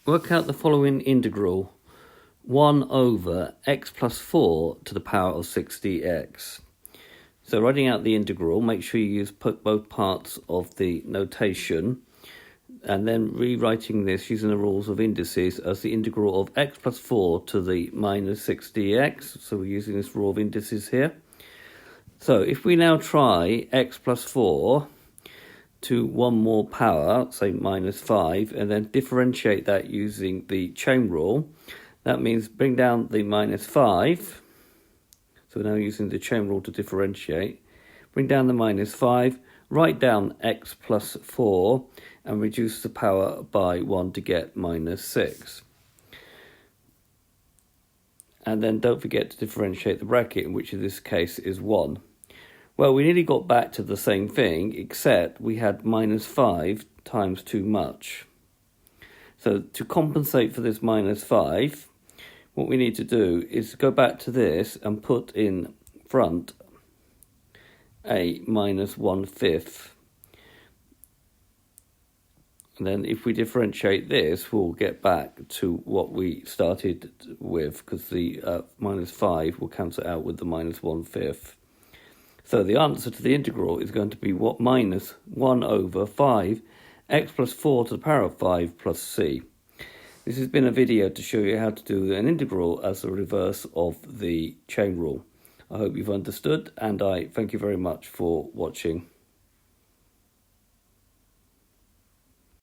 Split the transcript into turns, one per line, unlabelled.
Work out the following integral: 1 over x plus 4 to the power of 60x. So writing out the integral, make sure you use both parts of the notation, and then rewriting this using the rules of indices as the integral of x plus 4 to the minus 60x. So we're using this rule of indices here. So if we now try x plus 4 to one more power, say minus 5, and then differentiate that using the chain rule, that means bring down the minus 5. So we're now using the chain rule to differentiate. Bring down the minus 5, write down x plus 4, and reduce the power by 1 to get minus 6. And then don't forget to differentiate the bracket, which in this case is 1. Well, we nearly got back to the same thing, except we had minus 5 times too much. So to compensate for this minus 5, what we need to do is go back to this and put in front a minus 1/5. And then if we differentiate this, we'll get back to what we started with, because the minus 5 will cancel out with the minus 1/5. So the answer to the integral is going to be minus 1 over 5 x plus 4 to the power of 5 plus c. This has been a video to show you how to do an integral as the reverse of the chain rule. I hope you've understood, and I thank you very much for watching.